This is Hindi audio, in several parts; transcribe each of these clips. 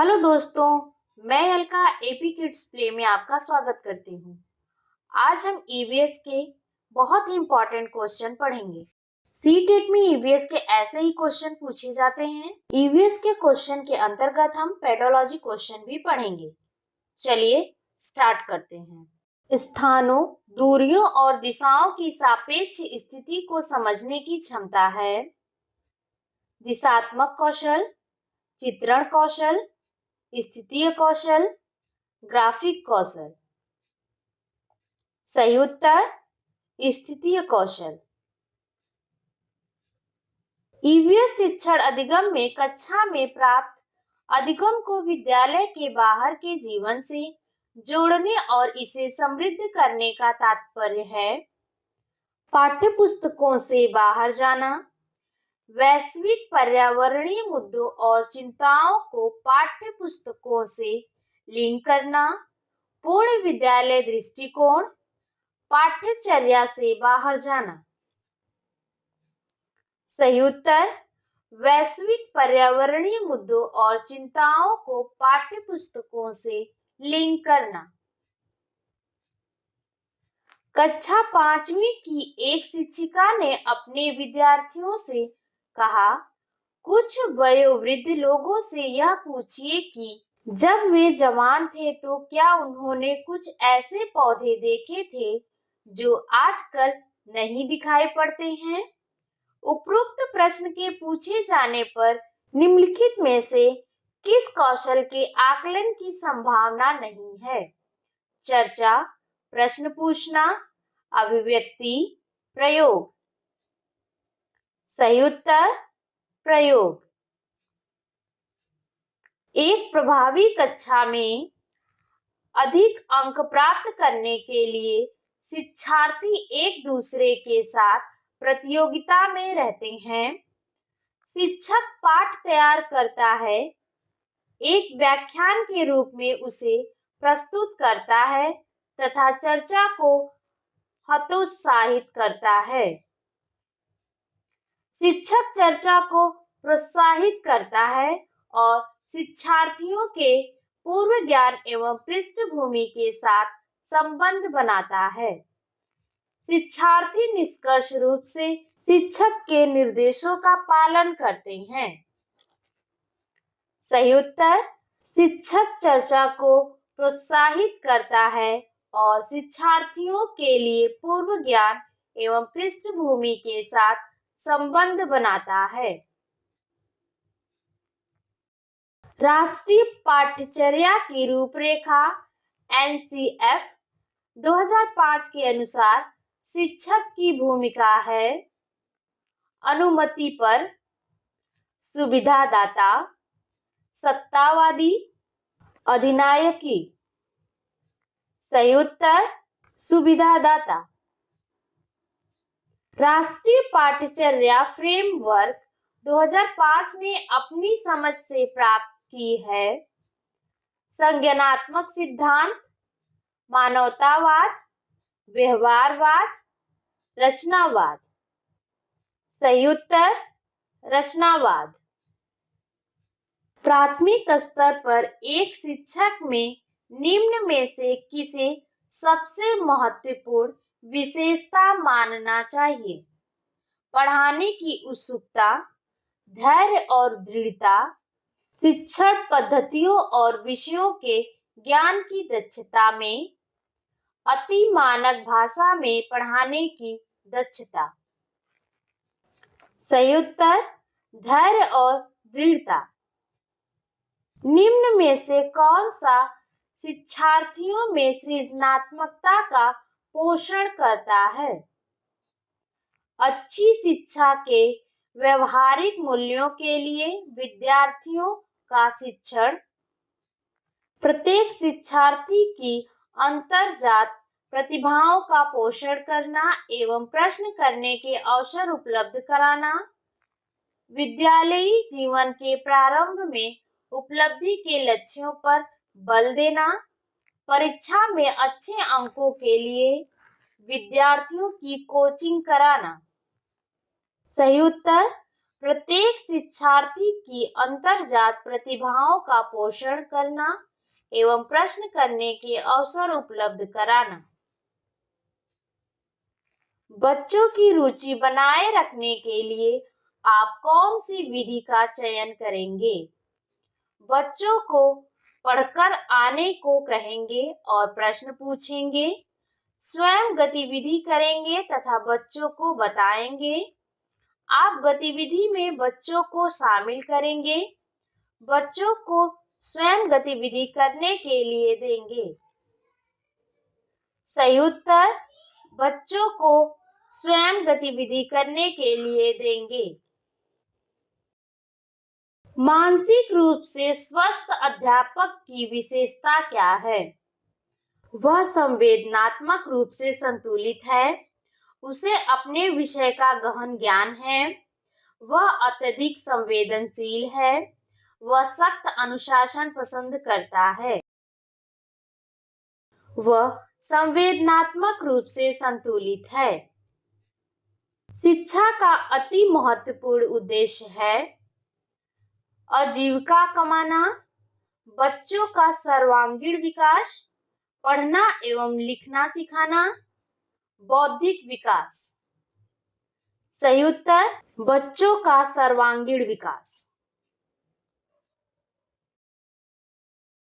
हेलो दोस्तों, मैं अलका एपी किड्स प्ले में आपका स्वागत करती हूँ। आज हम ईवीएस के बहुत ही इम्पोर्टेंट क्वेश्चन पढ़ेंगे। सीटेट में ईवीएस के ऐसे ही क्वेश्चन पूछे जाते हैं। ईवीएस के क्वेश्चन के अंतर्गत हम पेडोलॉजी क्वेश्चन भी पढ़ेंगे। चलिए स्टार्ट करते हैं। स्थानों, दूरियों और दिशाओं की सापेक्ष स्थिति को समझने की क्षमता है दिशात्मक कौशल, चित्रण कौशल, स्थितीय कौशल, ग्राफिक कौशल। सही उत्तर स्थितीय कौशल। ईवीएस शिक्षण अधिगम में कक्षा में प्राप्त अधिगम को विद्यालय के बाहर के जीवन से जोड़ने और इसे समृद्ध करने का तात्पर्य है पाठ्यपुस्तकों से बाहर जाना, वैश्विक पर्यावरणीय मुद्दों और चिंताओं को पाठ्यपुस्तकों से लिंक करना, पूर्ण विद्यालय दृष्टिकोण, पाठ्यचर्या से बाहर जाना। सही उत्तर वैश्विक पर्यावरणीय मुद्दों और चिंताओं को पाठ्यपुस्तकों से लिंक करना। कक्षा 5वीं की एक शिक्षिका ने अपने विद्यार्थियों से कहा, कुछ वयोवृद्ध लोगों से यह पूछिए कि जब वे जवान थे तो क्या उन्होंने कुछ ऐसे पौधे देखे थे जो आजकल नहीं दिखाई पड़ते हैं। उपरोक्त प्रश्न के पूछे जाने पर निम्नलिखित में से किस कौशल के आकलन की संभावना नहीं है। चर्चा, प्रश्न पूछना, अभिव्यक्ति, प्रयोग। सही उत्तर प्रयोग। एक प्रभावी कक्षा में अधिक अंक प्राप्त करने के लिए शिक्षार्थी एक दूसरे के साथ प्रतियोगिता में रहते हैं। शिक्षक पाठ तैयार करता है, एक व्याख्यान के रूप में उसे प्रस्तुत करता है तथा चर्चा को हतोत्साहित करता है। शिक्षक चर्चा को प्रोत्साहित करता है और शिक्षार्थियों के पूर्व ज्ञान एवं पृष्ठभूमि के साथ संबंध बनाता है। शिक्षार्थी निष्कर्ष रूप से शिक्षक के निर्देशों का पालन करते हैं। सही उत्तर शिक्षक चर्चा को प्रोत्साहित करता है और शिक्षार्थियों के लिए पूर्व ज्ञान एवं पृष्ठभूमि के साथ संबंध बनाता है। राष्ट्रीय पाठ्यचर्या की रूपरेखा एनसीएफ 2005 के अनुसार शिक्षक की भूमिका है अनुमति पर, सुविधादाता, सत्तावादी, अधिनायकी। सही उत्तर सुविधादाता। राष्ट्रीय पाठ्यचर्या फ्रेमवर्क 2005 ने अपनी समझ से प्राप्त की है संज्ञानात्मक सिद्धांत, मानवतावाद, व्यवहारवाद, रचनावाद। सही उत्तर रचनावाद। प्राथमिक स्तर पर एक शिक्षक में निम्न में से किसे सबसे महत्वपूर्ण विशेषता मानना चाहिए। पढ़ाने की उत्सुकता, धैर्य और दृढ़ता, शिक्षण पद्धतियों और विषयों के ज्ञान की दक्षता में, अति मानक भाषा में पढ़ाने की दक्षता। सही उत्तर धैर्य और दृढ़ता। निम्न में से कौन सा शिक्षार्थियों में सृजनात्मकता का पोषण करता है। अच्छी शिक्षा के व्यवहारिक मूल्यों के लिए विद्यार्थियों का शिक्षण, प्रत्येक शिक्षार्थी की अंतर्जात प्रतिभाओं का पोषण करना एवं प्रश्न करने के अवसर उपलब्ध कराना, विद्यालयी जीवन के प्रारंभ में उपलब्धि के लक्ष्यों पर बल देना, परीक्षा में अच्छे अंकों के लिए विद्यार्थियों की कोचिंग कराना। सही उत्तर प्रत्येक शिक्षार्थी की अंतर्जात प्रतिभाओं का पोषण करना एवं प्रश्न करने के अवसर उपलब्ध कराना। बच्चों की रुचि बनाए रखने के लिए आप कौन सी विधि का चयन करेंगे? बच्चों को पढ़कर आने को कहेंगे और प्रश्न पूछेंगे, स्वयं गतिविधि करेंगे तथा बच्चों को बताएंगे। आप गतिविधि में बच्चों को शामिल करेंगे, बच्चों को स्वयं गतिविधि करने के लिए देंगे। सही उत्तर, बच्चों को स्वयं गतिविधि करने के लिए देंगे। मानसिक रूप से स्वस्थ अध्यापक की विशेषता क्या है? वह संवेदनात्मक रूप से संतुलित है, उसे अपने विषय का गहन ज्ञान है, वह अत्यधिक संवेदनशील है, वह सख्त अनुशासन पसंद करता है। वह संवेदनात्मक रूप से संतुलित है। शिक्षा का अति महत्वपूर्ण उद्देश्य है आजीविका कमाना, बच्चों का सर्वांगीण विकास, पढ़ना एवं लिखना सिखाना, बौद्धिक विकास। सही उत्तर, बच्चों का सर्वांगीण विकास।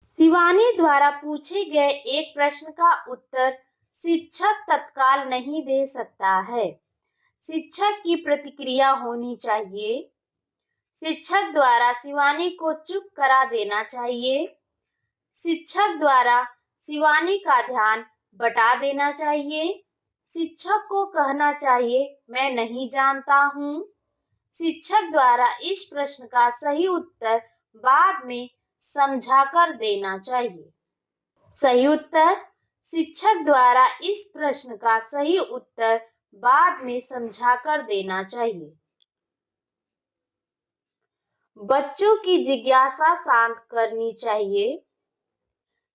शिवानी द्वारा पूछे गए एक प्रश्न का उत्तर शिक्षक तत्काल नहीं दे सकता है। शिक्षक की प्रतिक्रिया होनी चाहिए। शिक्षक द्वारा शिवानी को चुप करा देना चाहिए। शिक्षक द्वारा शिवानी का ध्यान बटा देना चाहिए। शिक्षक को कहना चाहिए, मैं नहीं जानता हूँ। शिक्षक द्वारा इस प्रश्न का सही उत्तर बाद में समझाकर देना चाहिए। सही उत्तर, शिक्षक द्वारा इस प्रश्न का सही उत्तर बाद में समझाकर देना चाहिए। बच्चों की जिज्ञासा शांत करनी चाहिए।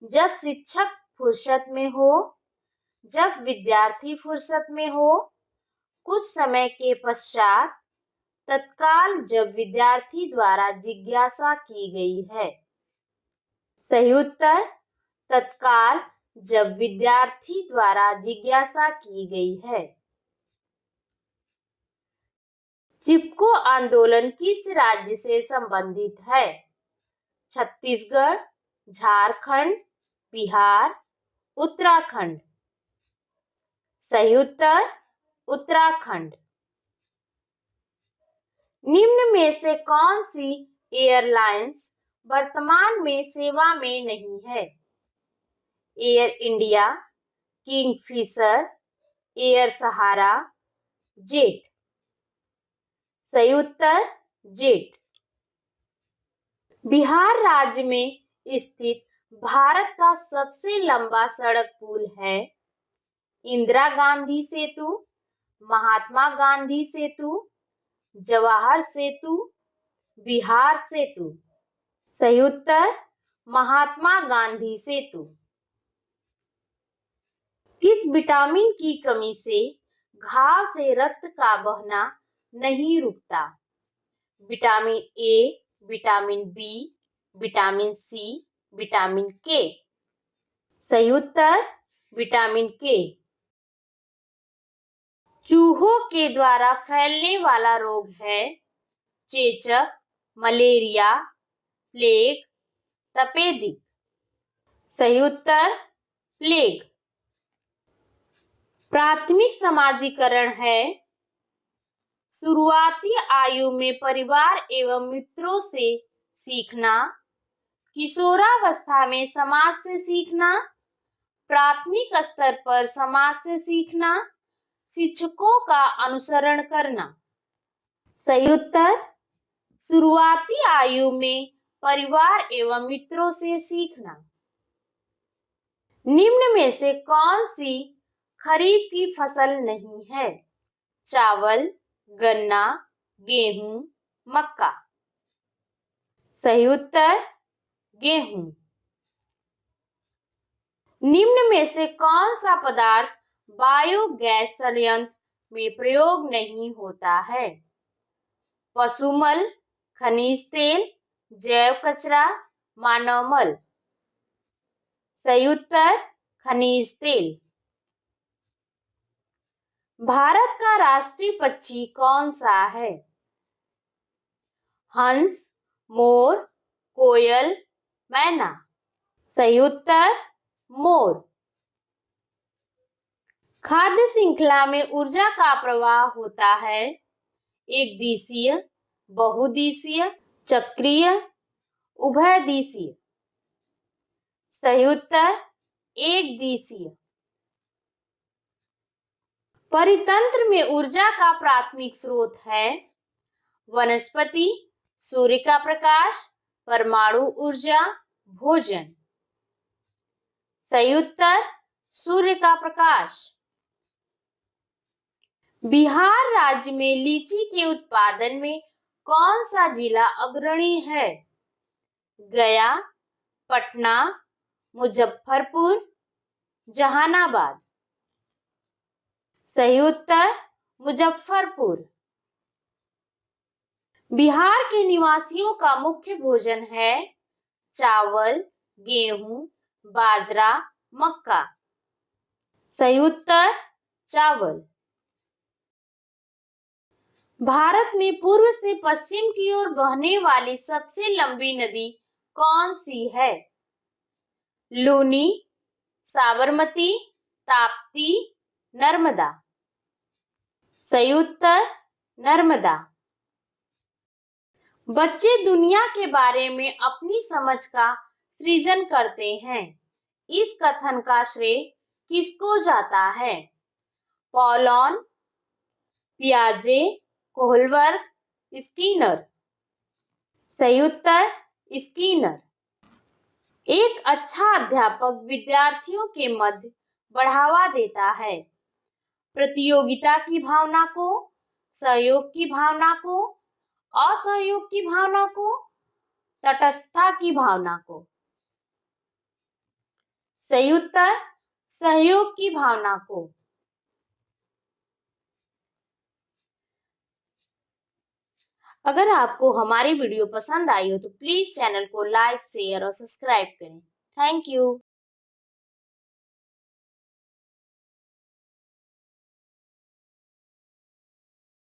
जब शिक्षक फुर्सत में हो, जब विद्यार्थी फुर्सत में हो, कुछ समय के पश्चात, तत्काल जब विद्यार्थी द्वारा जिज्ञासा की गई है। सही उत्तर, तत्काल जब विद्यार्थी द्वारा जिज्ञासा की गई है। चिपको आंदोलन किस राज्य से संबंधित है? छत्तीसगढ़, झारखंड, बिहार, उत्तराखंड। सही उत्तर, उत्तराखंड। निम्न में से कौन सी एयरलाइंस वर्तमान में सेवा में नहीं है? एयर इंडिया, किंगफिशर, एयर सहारा, जेट। सही उत्तर, जेट। बिहार राज्य में स्थित भारत का सबसे लंबा सड़क पुल है इंदिरा गांधी सेतु, महात्मा गांधी सेतु, जवाहर सेतु, बिहार सेतु। सही उत्तर, महात्मा गांधी सेतु। किस विटामिन की कमी से घाव से रक्त का बहना नहीं रुकता? Vitamin A, vitamin B, vitamin C, vitamin K. सही उत्तर, विटामिन के। चूहों के द्वारा फैलने वाला रोग है चेचक, मलेरिया, प्लेग, तपेदिक। सही उत्तर, प्लेग। प्राथमिक समाजीकरण है शुरुआती आयु में परिवार एवं मित्रों से सीखना, किशोरावस्था में समाज से सीखना, प्राथमिक स्तर पर समाज से सीखना, शिक्षकों का अनुसरण करना। सही उत्तर, शुरुआती आयु में परिवार एवं मित्रों से सीखना। निम्न में से कौन सी खरीफ की फसल नहीं है? चावल, गन्ना, गेहूं, मक्का। सही उत्तर, गेहूं। निम्न में से कौन सा पदार्थ बायोगैस संयंत्र में प्रयोग नहीं होता है? पशुमल, खनिज तेल, जैव कचरा, मानव मल। सही उत्तर खनिज तेल। भारत का राष्ट्रीय पक्षी कौन सा है? हंस, मोर, कोयल, मैना। सही उत्तर मोर। खाद्य श्रृंखला में ऊर्जा का प्रवाह होता है एक दिशीय, बहुदिशीय, चक्रीय, उभयदिशीय। सही उत्तर एक दिशीय। परितंत्र में ऊर्जा का प्राथमिक स्रोत है वनस्पति, सूर्य का प्रकाश, परमाणु ऊर्जा, भोजन। सही उत्तर सूर्य का प्रकाश। बिहार राज्य में लीची के उत्पादन में कौन सा जिला अग्रणी है? गया, पटना, मुजफ्फरपुर, जहानाबाद। सही उत्तर मुजफ्फरपुर। बिहार के निवासियों का मुख्य भोजन है चावल, गेहूं, बाजरा, मक्का। सही उत्तर चावल। भारत में पूर्व से पश्चिम की ओर बहने वाली सबसे लंबी नदी कौन सी है? लूनी, साबरमती, ताप्ती, नर्मदा। सही उत्तर नर्मदा। बच्चे दुनिया के बारे में अपनी समझ का सृजन करते हैं। इस कथन का श्रेय किसको जाता है? पॉलोन, पियाजे, कोहलबर्ग, स्किनर। सही उत्तर स्किनर। एक अच्छा अध्यापक विद्यार्थियों के मध्य बढ़ावा देता है प्रतियोगिता की भावना को, सहयोग की भावना को, असहयोग की भावना को, तटस्थता की भावना को। सही उत्तर सहयोग की भावना को। अगर आपको हमारी वीडियो पसंद आई हो तो प्लीज चैनल को लाइक, शेयर और सब्सक्राइब करें। Thank you.